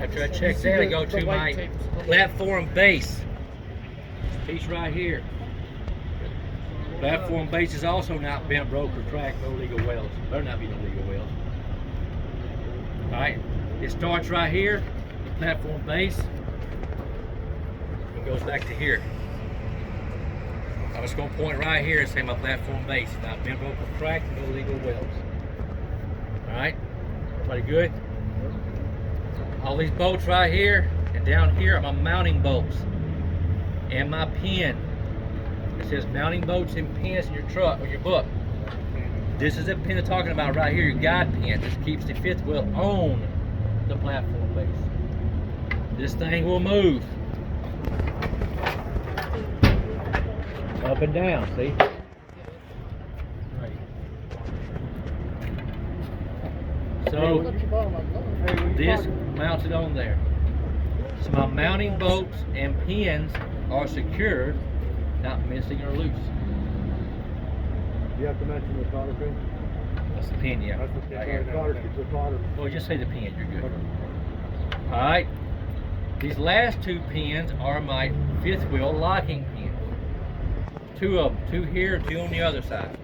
After I check that, I go to my platform base. This piece right here. Platform base is also not bent, broke, or cracked. No legal welds. Better not be no legal welds. All right. It starts right here, the platform base. It goes back to here. I'm just going to point right here and say my platform base. Not bent, broke, or cracked. No legal welds. All right. Everybody good? All these bolts right here and down here are my mounting bolts and my pin. It says mounting bolts and pins in your truck or your book. This is the pin they're talking about right here, your guide pin. This keeps the fifth wheel on the platform base. This thing will move up and down, see? Right. So this mounts it on there. So my mounting bolts and pins are secured, not missing or loose. You have to mention the cotter pin? That's the pin, yeah. That's the Right here. cotter. Well, just say the pin, you're good. Alright. These last two pins are my fifth wheel locking pins. Two of them, two here, two on the other side.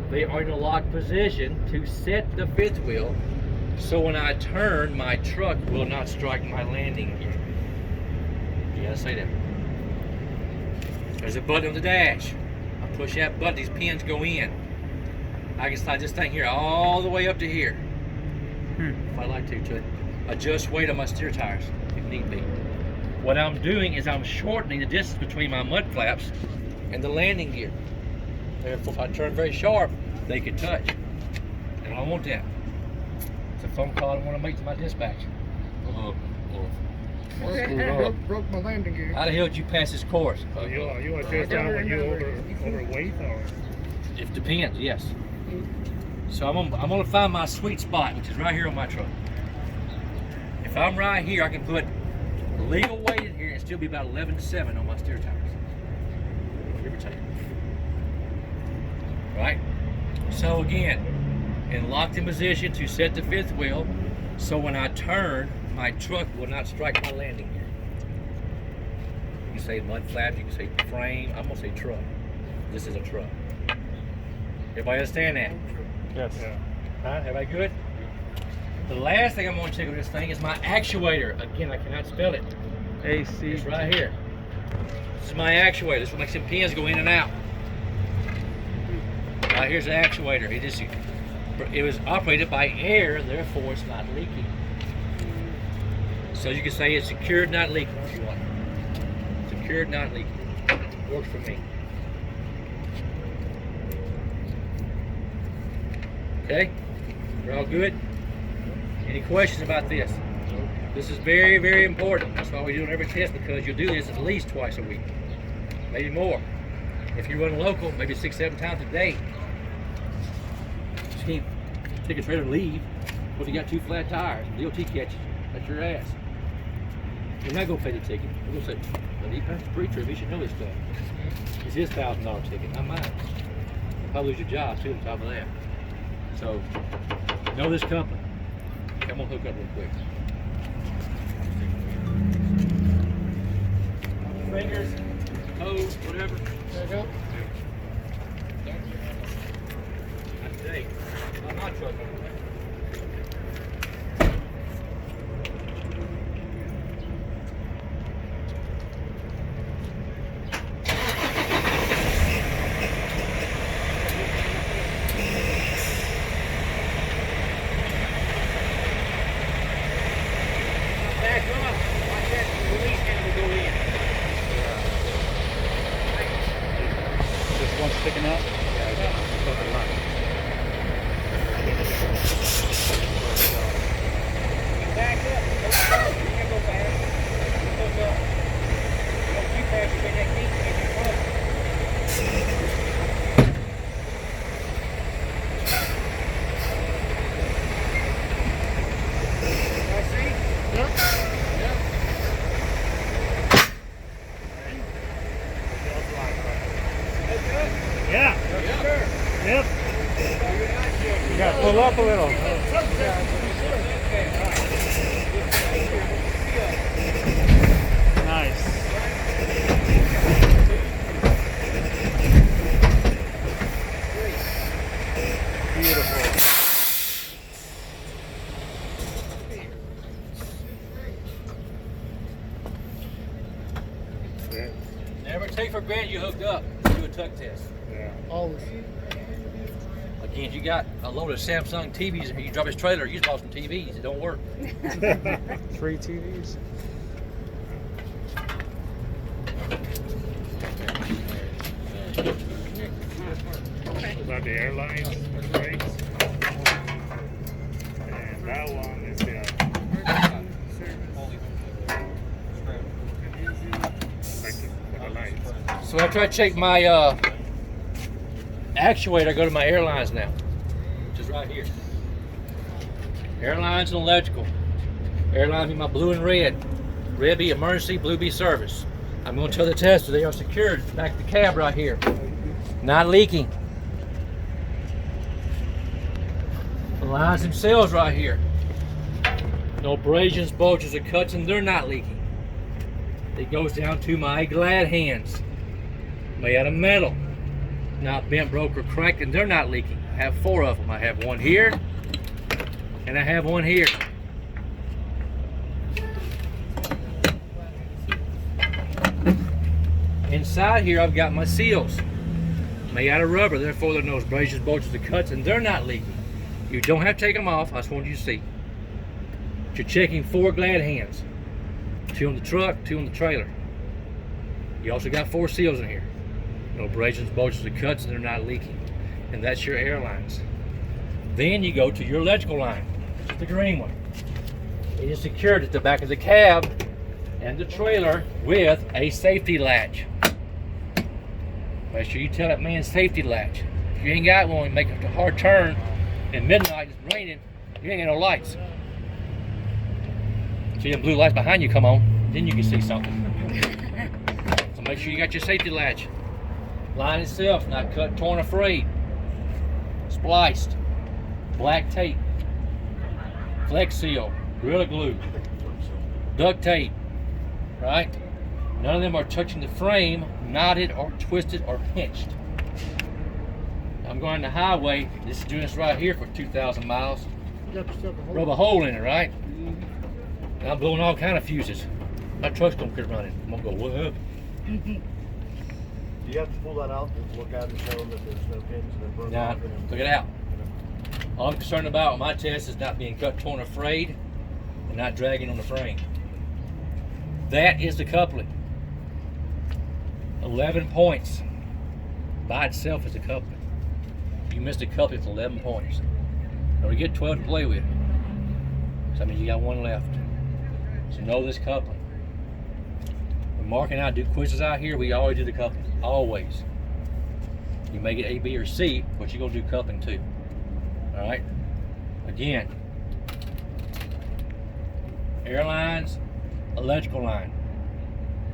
They are in a locked position to set the fifth wheel so when I turn, my truck will not strike my landing gear. You gotta say that. There's a button on the dash. I push that button, these pins go in. I can slide this thing here all the way up to here. If I like to adjust weight on my steer tires, if need be. What I'm doing is I'm shortening the distance between my mud flaps and the landing gear. Therefore, if I turn very sharp, they could touch. And I don't want that. It's a phone call I want to make to my dispatch. Broke my landing gear. How the hell did you pass this course? Oh, you adjust down when you overweight or? It depends, yes. So I'm gonna find my sweet spot, which is right here on my truck. If I'm right here, I can put legal weight in here and still be about 11 to 7 on my steer tires. Give or take. Right? So again, in locked in position to set the fifth wheel, so when I turn, my truck will not strike my landing gear. You can say mud flaps, you can say frame. I'm gonna say truck. This is a truck. Everybody understand that? Yes. Huh? Everybody good? The last thing I'm going to check on this thing is my actuator. Again, I cannot spell it. AC. It's right here. This is my actuator. This will make some pins go in and out. Right here's the actuator. It was operated by air, therefore it's not leaking. So you can say it's secured, not leaking if you want. Secured, not leaking. Works for me. Okay? We're all good? Any questions about this? This is very, very important. That's why we do it every test, because you'll do this at least twice a week. Maybe more. If you run local, maybe 6, 7 times a day. You can't take a trailer and leave. What if you got 2 flat tires? DOT catches you. That's your ass. You're not going to pay the ticket. You're going to say, well, that's a preacher. He should know this stuff. It's his $1,000 ticket, not mine. You'll probably lose your job, too, on top of that. So, know this company. I'm going to hook up real quick. Fingers, toes, whatever. There you go. Not today. I'm not trucking. Back up. Watch that release handle go in. Just one sticking out? Yeah, take for granted you hooked up. Do a tuck test. Yeah. Always. Again, you got a load of Samsung TVs, and you drop his trailer, you just bought some TVs. It don't work. 3 TVs. About the airlines rates. And that one is like for the lights. So after I check my actuator, I go to my airlines now, which is right here. Airlines and electrical. Airlines be my blue and red. Red be emergency, blue be service. I'm going to tell the tester they are secured. Back of the cab right here. Not leaking. The lines themselves right here. No abrasions, bulges, or cuts, and they're not leaking. It goes down to my glad hands. Made out of metal. Not bent, broke, or cracked, and they're not leaking. I have 4 of them. I have one here, and I have one here. Inside here, I've got my seals. Made out of rubber, therefore there are no abrasions, bulges, or cuts, and they're not leaking. You don't have to take them off. I just want you to see. But you're checking 4 glad hands. 2 on the truck, 2 on the trailer. You also got 4 seals in here. No abrasions, bulges, or cuts, and they're not leaking. And that's your airlines. Then you go to your electrical line, which is the green one. It is secured at the back of the cab and the trailer with a safety latch. Make sure you tell that man safety latch. If you ain't got one, you make a hard turn at midnight, it's raining, you ain't got no lights. See them blue lights behind you come on, then you can see something. So make sure you got your safety latch. Line itself, not cut, torn, or frayed. Spliced. Black tape. Flex seal. Gorilla glue. Duct tape. Right? None of them are touching the frame, knotted or twisted or pinched. I'm going on the highway. This is doing this right here for 2,000 miles. Rub a hole in it, right? And I'm blowing all kind of fuses. My truck's gonna quit running. I'm gonna go, what up? Do you have to pull that out and look at it and show them that there's no pins and burn Nah, off in them? look it out. All I'm concerned about on my test is not being cut, torn, or frayed, and not dragging on the frame. That is the coupling. 11 points. By itself is a coupling. If you missed a coupling, it's 11 points. Now we get 12 to play with. So that means you got 1 left. So know this coupling. When Mark and I do quizzes out here, we always do the coupling. Always. You may get A, B, or C, but you're going to do coupling too. Alright? Again. Airlines, electrical line.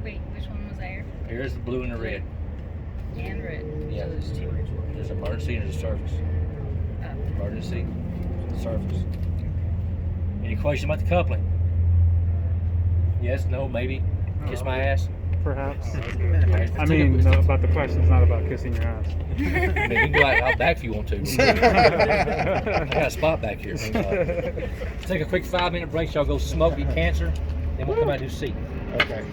Wait, which one was there? Here's the blue and the red. And red. Yeah. So there's 2. There's emergency and there's a service. Oh. Emergency, service. Any question about the coupling? Yes, no, maybe? Kiss my ass? Perhaps. Alright, I mean, no, about the question's not about kissing your ass. I mean, you can go out back if you want to. I got a spot back here. Take a quick 5-minute break. Y'all go smoke, eat cancer. Then we'll come out and do C. Okay.